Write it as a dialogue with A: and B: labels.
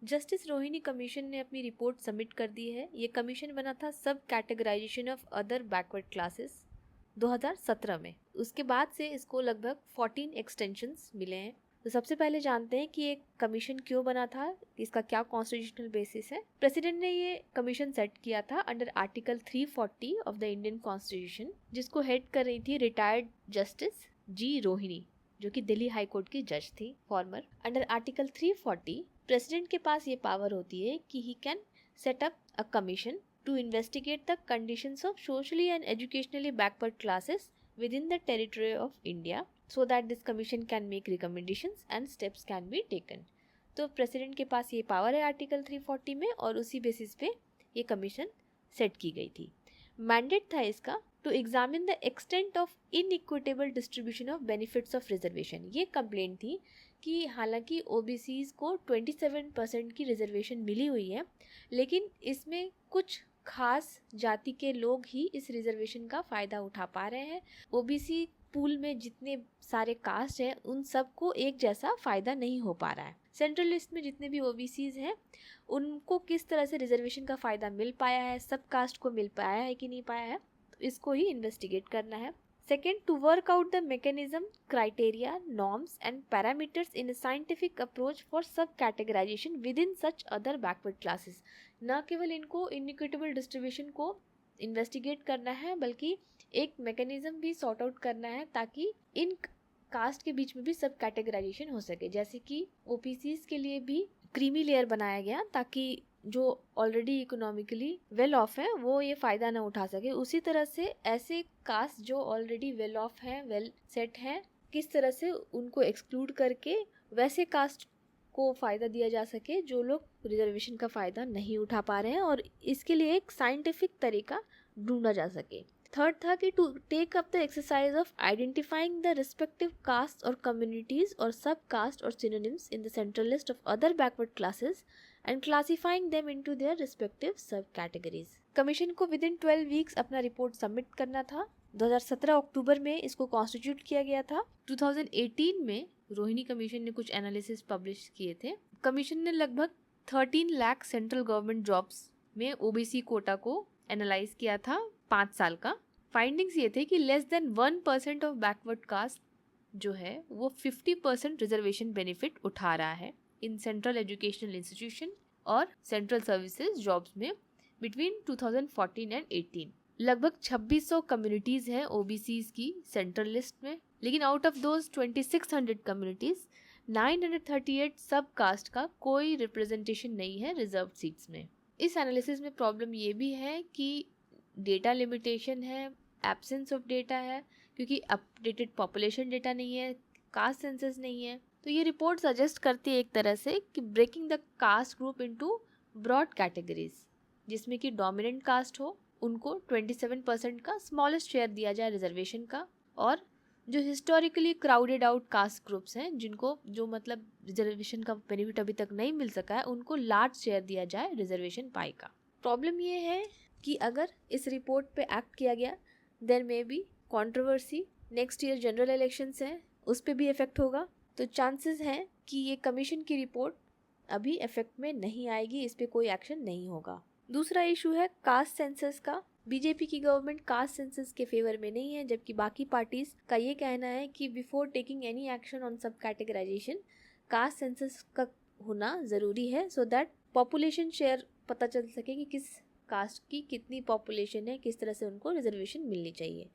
A: Justice Rohini commission ने अपनी report submit कर दी है। ये कमीशन बना था sub categorisation of other backward classes 2017 में। उसके बाद से इसको लगभग 14 एक्सटेंशंस मिले हैं। तो सबसे पहले जानते हैं कि ये कमीशन क्यों बना था, इसका क्या कॉन्स्टिट्यूशनल बेसिस है। प्रेसिडेंट ने ये कमीशन सेट किया था under article 340 of the Indian constitution, जिसको हेड कर रही थी रिटायर्ड जस्टिस जी रोहिणी, जो कि दिल्ली हाई कोर्ट की जज थी फॉर्मर। अंडर आर्टिकल 340 प्रेसिडेंट के पास ये पावर होती है कि he can set up a commission to investigate the conditions of socially and educationally backward classes within the territory of India so that this commission can make recommendations and steps can be taken. तो president के पास ये power है article 340 में, और उसी basis पे ये commission set की गई थी। मैंडेट था इसका to examine the extent of inequitable distribution of benefits of reservation. ये कंप्लेंट थी कि हालांकि ओबीसीज को 27% की रिजर्वेशन मिली हुई है, लेकिन इसमें कुछ खास जाति के लोग ही इस रिजर्वेशन का फ़ायदा उठा पा रहे हैं। ओबीसी पूल में जितने सारे कास्ट हैं उन सबको एक जैसा फ़ायदा नहीं हो पा रहा है। सेंट्रल लिस्ट में जितने भी ओबीसीज हैं उनको किस तरह से रिजर्वेशन का फ़ायदा मिल पाया है, सब कास्ट को मिल पाया है कि नहीं पाया है, तो इसको ही इन्वेस्टिगेट करना है। Second, to work out the mechanism, criteria, norms and parameters in a scientific approach for sub-categorization within such other backward classes. न केवल इनको inequitable distribution को इन्वेस्टिगेट करना है, बल्कि एक मैकेनिज्म भी सॉर्ट आउट करना है ताकि इन कास्ट के बीच में भी सब कैटेगराइजेशन हो सके। जैसे कि ओपीसीज के लिए भी क्रीमी लेयर बनाया गया ताकि जो ऑलरेडी इकोनॉमिकली वेल ऑफ है वो ये फ़ायदा ना उठा सके, उसी तरह से ऐसे कास्ट जो ऑलरेडी वेल ऑफ हैं, वेल सेट हैं, किस तरह से उनको एक्सक्लूड करके वैसे कास्ट को फ़ायदा दिया जा सके जो लोग रिजर्वेशन का फ़ायदा नहीं उठा पा रहे हैं, और इसके लिए एक साइंटिफिक तरीका ढूंढा जा सके। थर्ड था कि to take up the exercise of identifying the respective caste और कम्युनिटीज और सब कास्ट और synonyms in the central list of other backward classes and classifying them into their respective sub-categories. Commission को within 12 weeks अपना report submit करना था। 2017 अक्टूबर में इसको constitute किया गया था। 2018 में रोहिणी कमीशन ने कुछ एनालिसिस पब्लिश किए थे। कमीशन ने लगभग 13 लाख सेंट्रल गवर्नमेंट जॉब्स में ओबीसी कोटा को एनालाइज किया था 5 साल का। फाइंडिंग्स ये थे कि less than 1% of backward caste जो है वो 50% रिजर्वेशन बेनिफिट उठा रहा है इन सेंट्रल एजुकेशनल इंस्टीट्यूशन और सेंट्रल सर्विसेज जॉब्स में बिटवीन 2014 एंड 18। लगभग 2600 कम्युनिटीज हैं ओबीसीज की सेंट्रल लिस्ट में, लेकिन आउट ऑफ दोज 2600 कम्युनिटीज 938 सब कास्ट का कोई रिप्रेजेंटेशन नहीं है रिजर्व सीट्स में। इस एनालिसिस में प्रॉब्लम ये भी है कि डेटा लिमिटेशन है, एब्सेंस ऑफ डेटा है, क्योंकि अपडेटेड पॉपुलेशन डेटा नहीं है, कास्ट सेंसस नहीं है। तो ये रिपोर्ट सजेस्ट करती है एक तरह से कि breaking the caste group into broad categories, जिसमें कि डोमिनेंट कास्ट हो उनको 27% का स्मॉलेस्ट शेयर दिया जाए रिजर्वेशन का, और जो historically crowded out caste groups हैं जिनको जो मतलब रिजर्वेशन का बेनिफिट अभी तक नहीं मिल सका है उनको लार्ज शेयर दिया जाए रिजर्वेशन पाई का। प्रॉब्लम ये है कि अगर इस रिपोर्ट पे एक्ट किया गया there may be controversy. Next year general elections हैं, उस पर भी इफेक्ट होगा, तो चांसेस हैं कि ये कमीशन की रिपोर्ट अभी इफेक्ट में नहीं आएगी, इस पे कोई एक्शन नहीं होगा। दूसरा इशू है कास्ट सेंसस का। बीजेपी की गवर्नमेंट कास्ट सेंसस के फेवर में नहीं है, जबकि बाकी पार्टीज का ये कहना है कि before taking any action on सब कैटेगराइजेशन कास्ट सेंसस का होना ज़रूरी है, सो दैट पॉपुलेशन शेयर पता चल सके कि किस कास्ट की कितनी पॉपुलेशन है, किस तरह से उनको रिजर्वेशन मिलनी चाहिए।